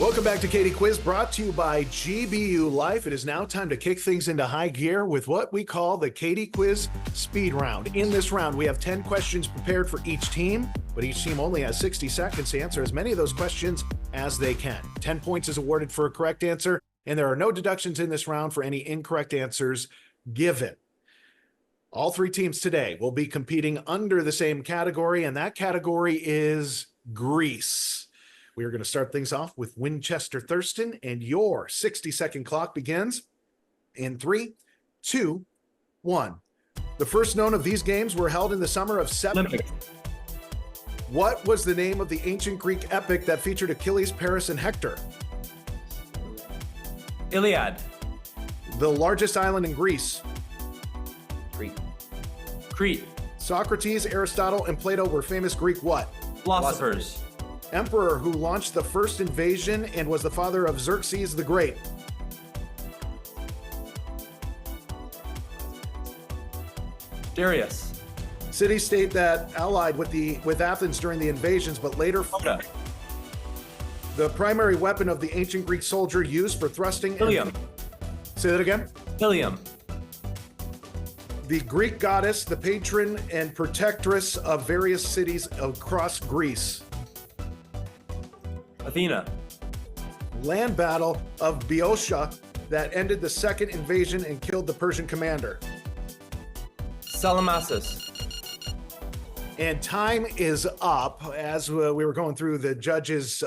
Welcome back to Katie Quiz, brought to you by GBU Life. It is now time to kick things into high gear with what we call the Katie Quiz Speed Round. In this round, we have 10 questions prepared for each team, but each team only has 60 seconds to answer as many of those questions as they can. 10 points is awarded for a correct answer, and there are no deductions in this round for any incorrect answers given. All three teams today will be competing under the same category, and that category is Greece. We are going to start things off with Winchester Thurston, and your 60-second clock begins in 3, 2, 1. The first known of these games were held in the summer of 70. What was the name of the ancient Greek epic that featured Achilles, Paris, and Hector? Iliad. The largest island in Greece? Crete. Socrates, Aristotle, and Plato were famous Greek what? Philosophers. Emperor who launched the first invasion and was the father of Xerxes the Great? Darius. City-state that allied with Athens during the invasions, but later Sparta. The primary weapon of the ancient Greek soldier used for thrusting. Ilium. Say that again. Ilium. The Greek goddess, the patron and protectress of various cities across Greece. Athena. Land battle of Boeotia that ended the second invasion and killed the Persian commander. Salamassus. And time is up. As we were going through, the judges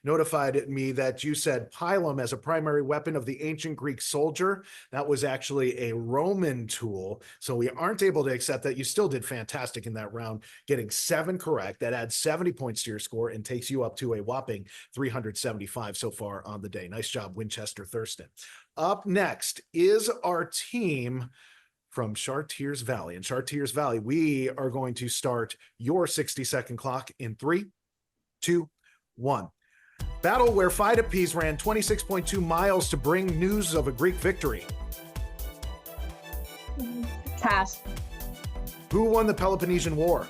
notified me that you said pilum as a primary weapon of the ancient Greek soldier. That was actually a Roman tool. So we aren't able to accept that. You still did fantastic in that round, getting 7 correct. That adds 70 points to your score and takes you up to a whopping 375 so far on the day. Nice job, Winchester Thurston. Up next is our team from Chartiers Valley. In Chartiers Valley, we are going to start your 60-second clock in 3, 2, 1. Battle where Pheidippides ran 26.2 miles to bring news of a Greek victory. Pass. Who won the Peloponnesian War?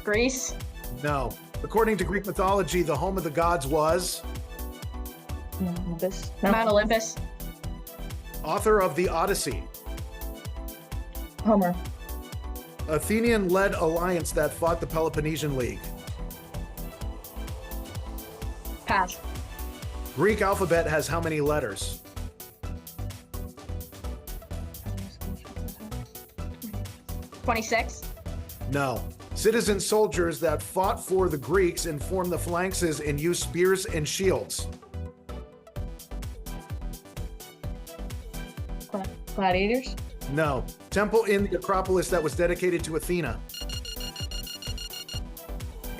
Greece. No. According to Greek mythology, the home of the gods was? Olympus. Mount Olympus. Author of the Odyssey. Homer. Athenian-led alliance that fought the Peloponnesian League. Pass. Greek alphabet has how many letters? 26. No. Citizen soldiers that fought for the Greeks and formed the phalanxes and used spears and shields. Gladiators. No. Temple in the Acropolis that was dedicated to Athena.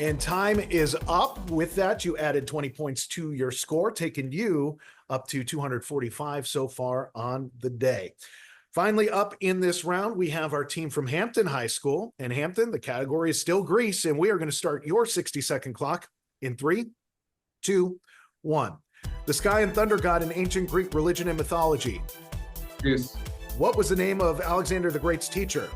And time is up. With that, you added 20 points to your score, taking you up to 245 so far on the day. Finally, up in this round, we have our team from Hampton High School. And Hampton, the category is still Greece, and we are going to start your 60-second clock in 3, 2, 1. The sky and thunder god in ancient Greek religion and mythology. Zeus. What was the name of Alexander the Great's teacher?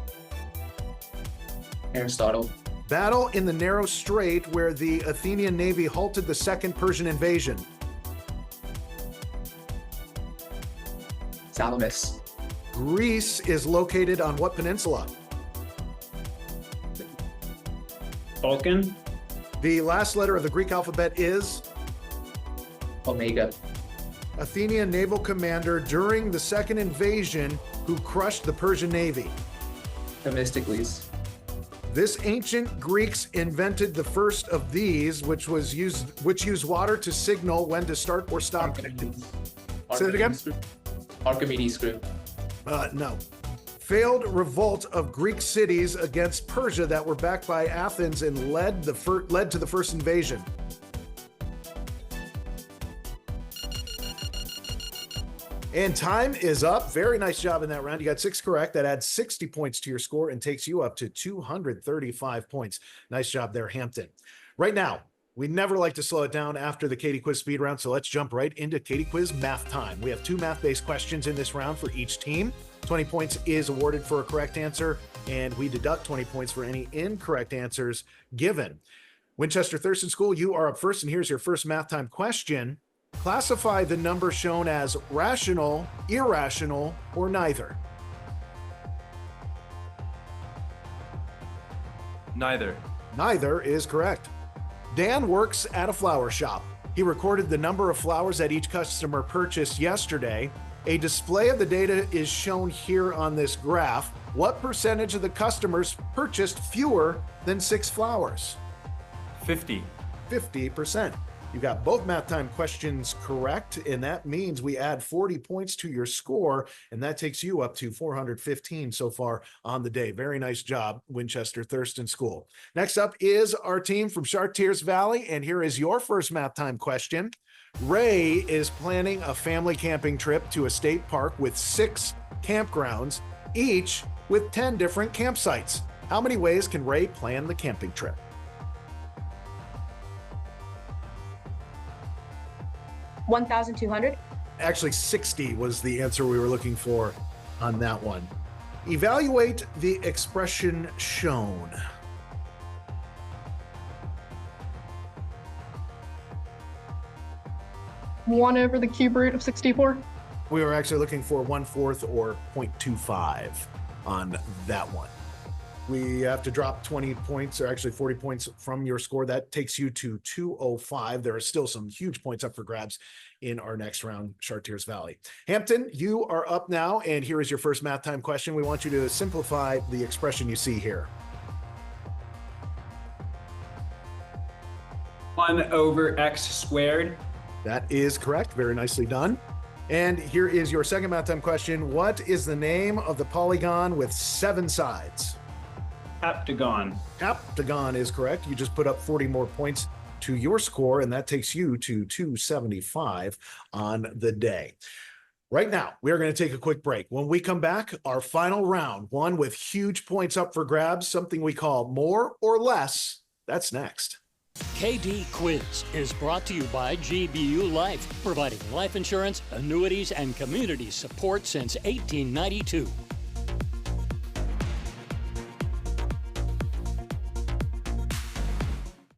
Aristotle. Battle in the narrow strait where the Athenian navy halted the second Persian invasion. Salamis. Greece is located on what peninsula? Balkan. The last letter of the Greek alphabet is? Omega. Athenian naval commander during the second invasion who crushed the Persian navy. Themistocles. This ancient Greeks invented the first of these, which used water to signal when to start or stop. Say that again? Archimedes screw. No. Failed revolt of Greek cities against Persia that were backed by Athens and led to the first invasion. And time is up. Very nice job in that round. You got 6 correct. That adds 60 points to your score and takes you up to 235 points. Nice job there, Hampton. Right now, we never like to slow it down after the Katie Quiz speed round, so let's jump right into Katie Quiz math time. We have 2 math-based questions in this round for each team. 20 points is awarded for a correct answer, and we deduct 20 points for any incorrect answers given. Winchester Thurston School, you are up first, and here's your first math time question. Classify the number shown as rational, irrational, or neither. Neither. Neither is correct. Dan works at a flower shop. He recorded the number of flowers that each customer purchased yesterday. A display of the data is shown here on this graph. What percentage of the customers purchased fewer than 6 flowers? 50. 50%. You got both math time questions correct, and that means we add 40 points to your score, and that takes you up to 415 so far on the day. Very nice job, Winchester Thurston School. Next up is our team from Chartiers Valley, and here is your first math time question. Ray is planning a family camping trip to a state park with 6 campgrounds, each with 10 different campsites. How many ways can Ray plan the camping trip? $1,200. Actually, 60 was the answer we were looking for on that one. Evaluate the expression shown. One over the cube root of 64. We were actually looking for 1/4 or 0.25 on that one. We have to drop 20 points, or actually 40 points from your score. That takes you to 205. There are still some huge points up for grabs in our next round, Chartiers Valley. Hampton, you are up now, and here is your first math time question. We want you to simplify the expression you see here. 1 over x squared. That is correct. Very nicely done. And here is your second math time question. What is the name of the polygon with 7 sides? Heptagon. Heptagon is correct. You just put up 40 more points to your score, and that takes you to 275 on the day. Right now, we are going to take a quick break. When we come back, our final round, one with huge points up for grabs, something we call more or less. That's next. KD Quiz is brought to you by GBU Life, providing life insurance, annuities, and community support since 1892.